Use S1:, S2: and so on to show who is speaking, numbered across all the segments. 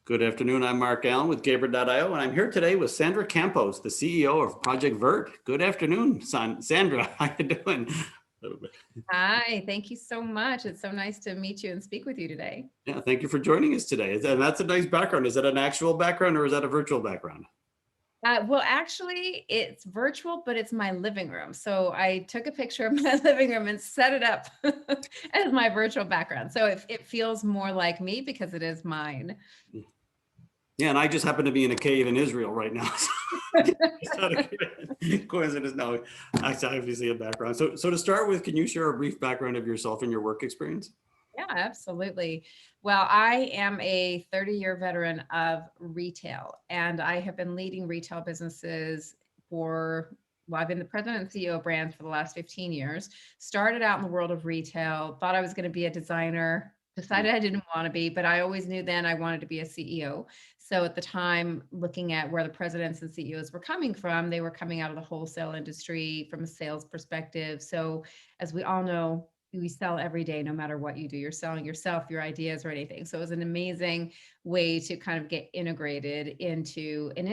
S1: Good afternoon. I'm Mark Allen with Gabriel.io, and I'm here today with Sandra Campos, the CEO of Project Verte. Good afternoon, Sandra. How you doing?
S2: Hi, thank you so much. It's so nice to meet you and speak with you today.
S1: Yeah, thank you for joining us today. And that's a nice background. Is that an actual background or is that a virtual background?
S2: Well, actually, it's virtual, but it's my living room. So I took a picture of my living room and set it up as my virtual background. So it feels more like me because it is mine.
S1: Yeah, and I just happen to be in a cave in Israel right now. It's not a coincidence. No, that's obviously a background. So to start with, can you share a brief background of yourself and your work experience?
S2: Yeah, absolutely. Well, I am a 30-year veteran of retail, and I have been leading retail businesses I've been the president and CEO of brands for the last 15 years. Started out in the world of retail, thought I was going to be a designer, decided I didn't want to be, but I always knew then I wanted to be a CEO. So at the time, looking at where the presidents and CEOs were coming from, they were coming out of the wholesale industry from a sales perspective. So as we all know, we sell every day, no matter what you do. You're selling yourself, your ideas, or anything. So it was an amazing way to kind of get integrated into an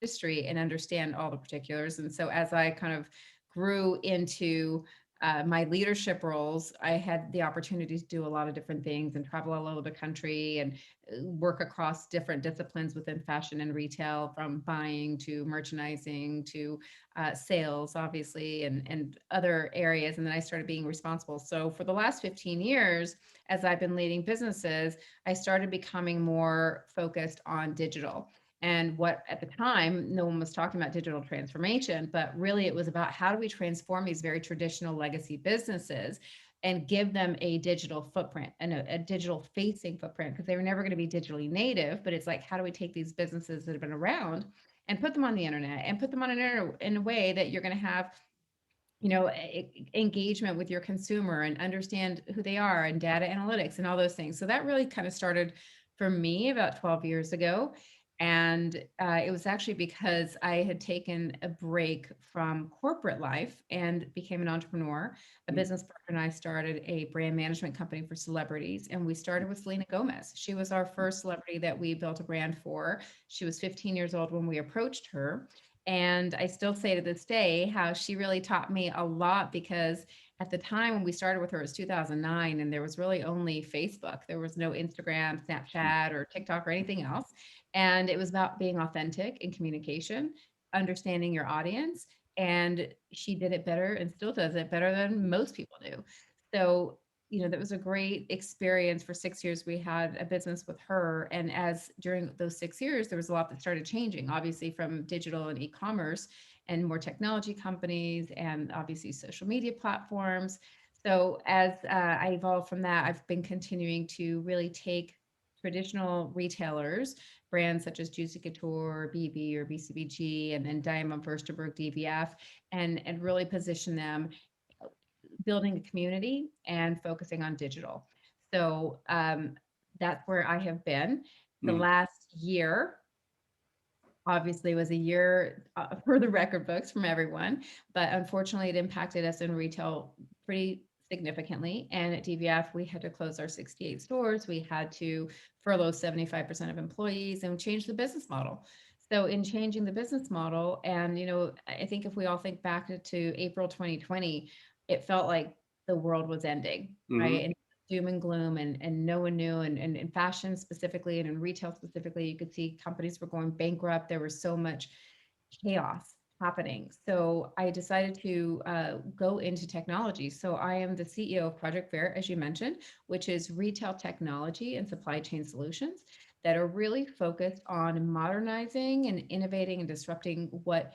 S2: industry and understand all the particulars. And so as I kind of grew into my leadership roles, I had the opportunity to do a lot of different things and travel all over the country and work across different disciplines within fashion and retail, from buying to merchandising to sales, obviously, and other areas. And then I started being responsible. So for the last 15 years, as I've been leading businesses, I started becoming more focused on digital. And what at the time, no one was talking about digital transformation, but really it was about how do we transform these very traditional legacy businesses and give them a digital footprint and a digital facing footprint, because they were never going to be digitally native. But it's like, how do we take these businesses that have been around and put them on the internet and put them on an internet in a way that you're going to have engagement with your consumer and understand who they are, and data analytics and all those things. So that really kind of started for me about 12 years ago. And it was actually because I had taken a break from corporate life and became an entrepreneur. A business partner and I started a brand management company for celebrities. And we started with Selena Gomez. She was our first celebrity that we built a brand for. She was 15 years old when we approached her. And I still say to this day how she really taught me a lot, because at the time when we started with her, it was 2009, and there was really only Facebook. There was no Instagram, Snapchat, or TikTok, or anything else. And it was about being authentic in communication, understanding your audience. And she did it better and still does it better than most people do. So, that was a great experience. For 6 years, we had a business with her. And as during those 6 years, there was a lot that started changing, obviously, from digital and e-commerce and more technology companies, and obviously social media platforms. So as I evolved from that, I've been continuing to really take traditional retailers, brands such as Juicy Couture, BB or BCBG, and then Diamond Furstenberg, DVF, and really position them, building a community and focusing on digital. So that's where I have been. The
S1: Mm.
S2: last year, obviously, was a year for the record books from everyone, but unfortunately it impacted us in retail pretty significantly. And at DVF, we had to close our 68 stores. We had to furlough 75% of employees and change the business model. So in changing the business model, and I think if we all think back to April 2020, it felt like the world was ending, right?
S1: Hmm.
S2: And doom and gloom, and no one knew. And in fashion specifically, and in retail specifically, you could see companies were going bankrupt. There was so much chaos happening. So I decided to go into technology. So I am the CEO of Project Fair, as you mentioned, which is retail technology and supply chain solutions that are really focused on modernizing and innovating and disrupting what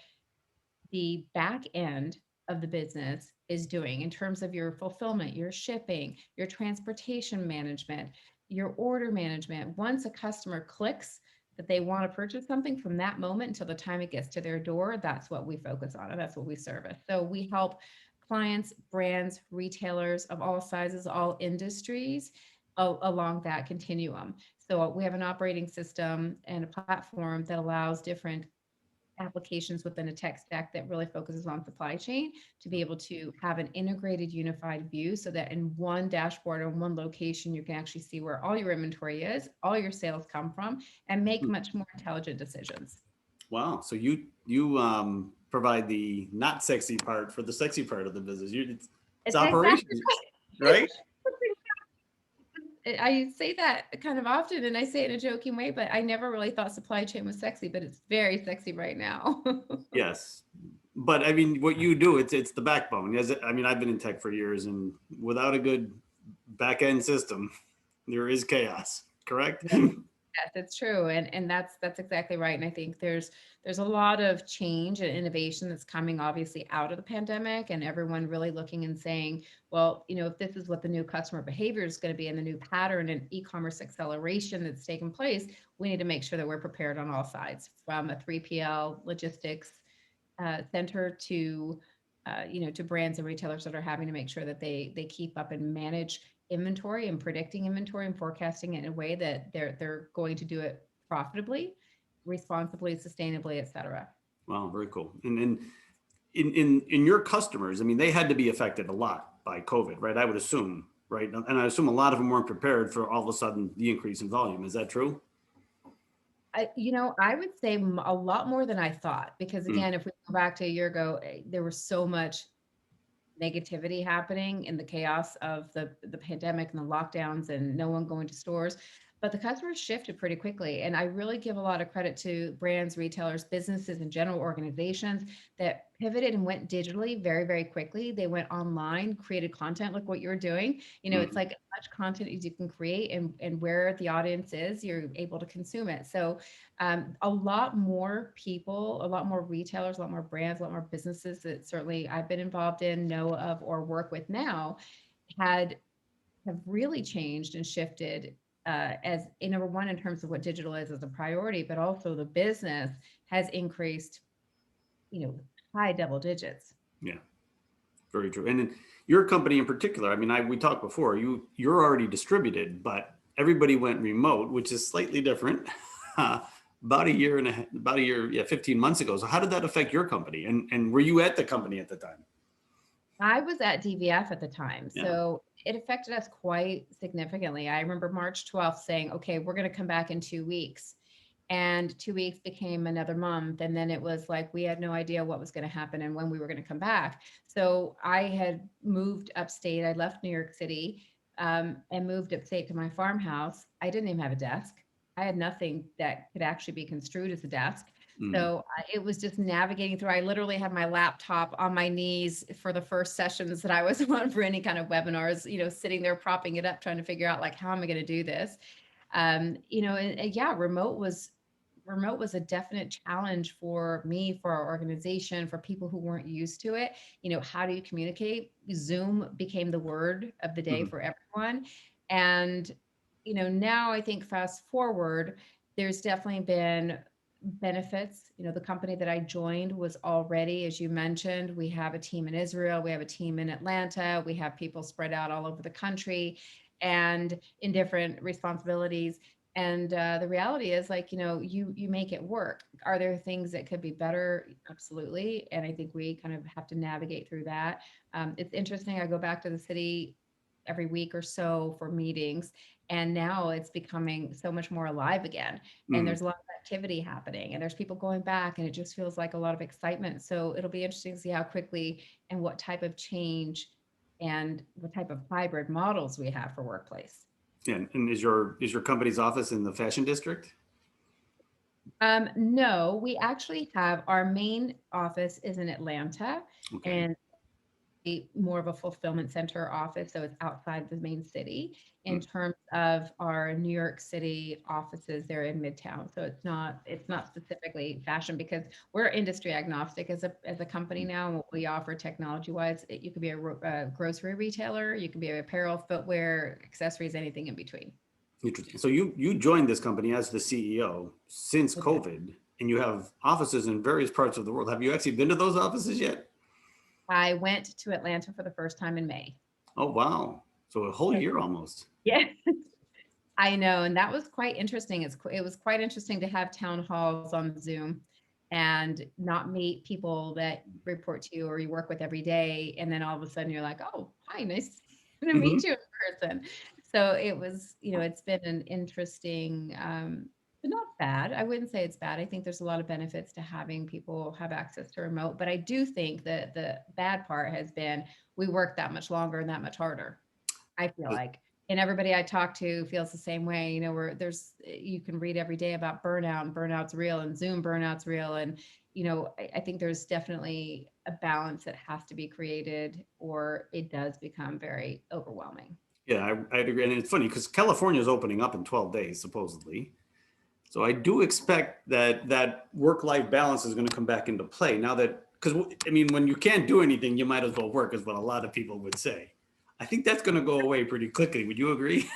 S2: the back end of the business is doing in terms of your fulfillment, your shipping, your transportation management, your order management. Once a customer clicks that they want to purchase something, from that moment until the time it gets to their door, that's what we focus on, and that's what we service. So we help clients, brands, retailers of all sizes, all industries along that continuum. So we have an operating system and a platform that allows different applications within a tech stack that really focuses on supply chain to be able to have an integrated, unified view so that in one dashboard or one location, you can actually see where all your inventory is, all your sales come from, and make much more intelligent decisions.
S1: Wow. So you provide the not sexy part for the sexy part of the business. It's
S2: It's exactly
S1: operations,
S2: right.
S1: right?
S2: I say that kind of often and I say it in a joking way, but I never really thought supply chain was sexy, but it's very sexy right now.
S1: Yes. But I mean, what you do, it's the backbone. I mean, I've been in tech for years, and without a good back end system, there is chaos. Correct?
S2: Yes, it's true. And that's exactly right. And I think there's a lot of change and innovation that's coming obviously out of the pandemic and everyone really looking and saying, well, if this is what the new customer behavior is going to be and the new pattern and e-commerce acceleration that's taken place, we need to make sure that we're prepared on all sides, from a 3PL logistics center to to brands and retailers that are having to make sure that they keep up and manage inventory and predicting inventory and forecasting it in a way that they're going to do it profitably, responsibly, sustainably, et cetera.
S1: Wow, very cool. And in your customers, I mean, they had to be affected a lot by COVID, right? I would assume, right? And I assume a lot of them weren't prepared for all of a sudden the increase in volume. Is that true?
S2: I would say a lot more than I thought, because
S1: Mm,
S2: again, if we go back to a year ago, there was so much negativity happening in the chaos of the pandemic and the lockdowns and no one going to stores. But the customers shifted pretty quickly. And I really give a lot of credit to brands, retailers, businesses, and general organizations that pivoted and went digitally very, very quickly. They went online, created content like what you're doing. It's
S1: mm,
S2: like as much content as you can create and where the audience is, you're able to consume it. So a lot more people, a lot more retailers, a lot more brands, a lot more businesses that certainly I've been involved in, know of, or work with now had have really changed and shifted as number one, in terms of what digital is as a priority, but also the business has increased, you know, high double digits.
S1: yeah, very true. And in your company in particular, I mean, we talked before, you're already distributed, but everybody went remote, which is slightly different. About a year, yeah, 15 months ago. So how did that affect your company? And were you at the company at the time?
S2: I was at DVF at the time,
S1: Yeah.
S2: so it affected us quite significantly. I remember March 12th saying, okay, we're going to come back in 2 weeks. And 2 weeks became another month. And then it was like we had no idea what was going to happen and when we were going to come back. So I had moved upstate. I left New York City and moved upstate to my farmhouse. I didn't even have a desk. I had nothing that could actually be construed as a desk.
S1: Mm.
S2: So it was just navigating through. I literally had my laptop on my knees for the first sessions that I was on for any kind of webinars, sitting there propping it up, trying to figure out like, how am I going to do this? And yeah, remote was a definite challenge for me, for our organization, for people who weren't used to it. How do you communicate? Zoom became the word of the day
S1: Mhm.
S2: for everyone. And, now I think fast forward, there's definitely been benefits. The company that I joined was already, as you mentioned, we have a team in Israel, we have a team in Atlanta, we have people spread out all over the country and in different responsibilities. And the reality is, like, you make it work. Are there things that could be better? Absolutely. And I think we kind of have to navigate through that. It's interesting. I go back to the city every week or so for meetings, and now it's becoming so much more alive again. And
S1: Mm.
S2: there's a lot of activity happening, and there's people going back, and it just feels like a lot of excitement. So it'll be interesting to see how quickly and what type of change and what type of hybrid models we have for workplace.
S1: Yeah. And is your company's office in the fashion district?
S2: No, we actually have our main office is in Atlanta,
S1: Okay.
S2: and more of a fulfillment center office, so it's outside the main city. In
S1: Mm.
S2: terms of our New York City offices, they're in Midtown, so it's not specifically fashion, because we're industry agnostic as a company now. And what we offer technology wise, you could be a grocery retailer, you can be apparel, footwear, accessories, anything in between.
S1: Interesting. So you joined this company as the CEO since
S2: Okay.
S1: COVID, and you have offices in various parts of the world. Have you actually been to those offices yet?
S2: I went to Atlanta for the first time in May.
S1: Oh, wow. So a whole year almost.
S2: Yeah. I know, and that was quite interesting. It was quite interesting to have town halls on Zoom and not meet people that report to you or you work with every day. And then all of a sudden you're like, oh, hi, nice to
S1: Mhm.
S2: meet you in person. So it was, it's been an interesting, but not bad. I wouldn't say it's bad. I think there's a lot of benefits to having people have access to remote, but I do think that the bad part has been we work that much longer and that much harder. I feel like, and everybody I talk to feels the same way. Where you can read every day about burnout, and burnout's real, and Zoom burnout's real. And, I think there's definitely a balance that has to be created, or it does become very overwhelming.
S1: Yeah, I'd agree. And it's funny because California is opening up in 12 days, supposedly. So I do expect that work-life balance is going to come back into play now that, because I mean, when you can't do anything, you might as well work, is what a lot of people would say. I think that's going to go away pretty quickly. Would you agree?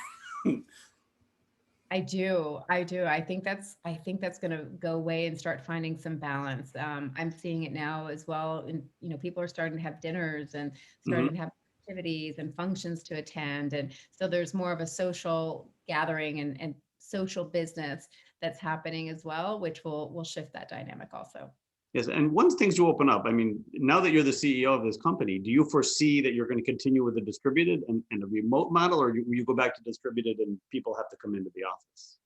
S2: I do. I do. I think that's going to go away and start finding some balance. I'm seeing it now as well. And, people are starting to have dinners and starting
S1: Mhm.
S2: to have activities and functions to attend. And so there's more of a social gathering and social business that's happening as well, which will shift that dynamic also.
S1: Yes, and once things do open up, I mean, now that you're the CEO of this company, do you foresee that you're going to continue with the distributed and a remote model, or will you go back to distributed and people have to come into the office?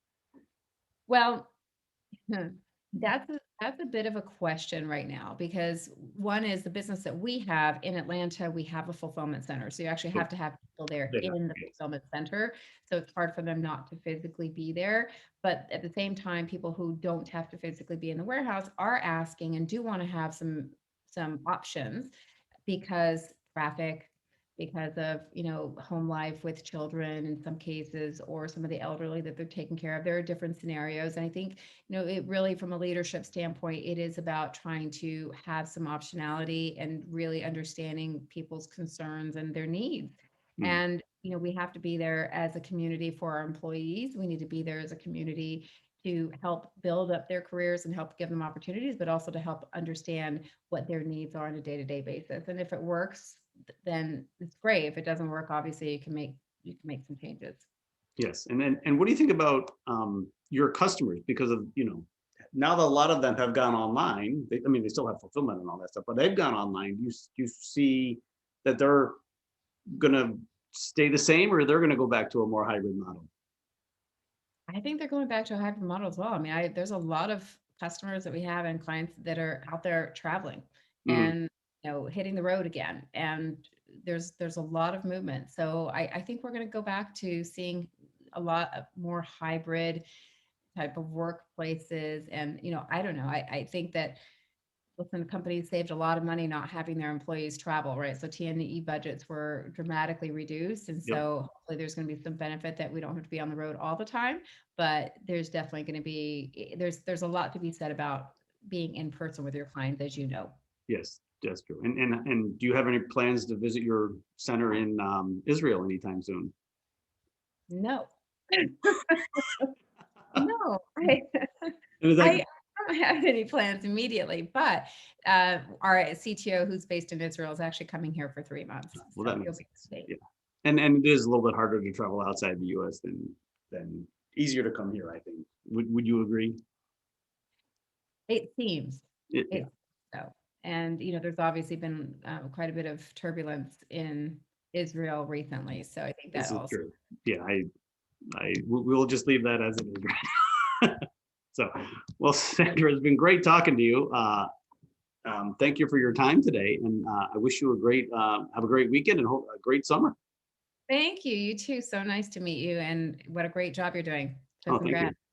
S2: Well, Hmm. That's a bit of a question right now because one is the business that we have in Atlanta, we have a fulfillment center. So you actually
S1: So
S2: have to have people there
S1: they have,
S2: in the
S1: yes.
S2: fulfillment center. So it's hard for them not to physically be there. But at the same time, people who don't have to physically be in the warehouse are asking and do want to have some options because traffic, because of, home life with children in some cases, or some of the elderly that they're taking care of. There are different scenarios. And I think, it really, from a leadership standpoint, it is about trying to have some optionality and really understanding people's concerns and their needs.
S1: Mm.
S2: And, we have to be there as a community for our employees. We need to be there as a community to help build up their careers and help give them opportunities, but also to help understand what their needs are on a day-to-day basis. And if it works, then it's great. If it doesn't work, obviously you can make some changes.
S1: Yes, and what do you think about your customers? Because of, now that a lot of them have gone online, I mean, they still have fulfillment and all that stuff, but they've gone online. You see that they're gonna stay the same, or they're gonna go back to a more hybrid model?
S2: I think they're going back to a hybrid model as well. I mean, there's a lot of customers that we have and clients that are out there traveling
S1: Mm,
S2: and, hitting the road again. And there's a lot of movement. So I think we're going to go back to seeing a lot of more hybrid type of workplaces. And, I don't know. I think that, listen, companies saved a lot of money not having their employees travel, right? So T&E budgets were dramatically reduced. And
S1: yep.
S2: so hopefully there's going to be some benefit that we don't have to be on the road all the time, but there's definitely going to be, there's a lot to be said about being in person with your clients, as you know.
S1: Yes, that's true. And do you have any plans to visit your center in Israel anytime soon?
S2: No, no,
S1: And is that,
S2: I don't have any plans immediately, but our CTO, who's based in Israel, is actually coming here for 3 months.
S1: well,
S2: So
S1: that
S2: he'll
S1: makes
S2: be
S1: sense.
S2: staying.
S1: Yeah, and it is a little bit harder to travel outside the U.S. than easier to come here, I think. Would you agree?
S2: It seems.
S1: Yeah,
S2: It so. And, there's obviously been quite a bit of turbulence in Israel recently. So I think that
S1: this is
S2: also.
S1: true. Yeah, we'll just leave that as it is. So, well, Sandra, it's been great talking to you. Thank you for your time today, and I wish you have a great weekend and hope a great summer.
S2: Thank you. You too. So nice to meet you. And what a great job you're doing. So
S1: Oh, thank
S2: congrats.
S1: you.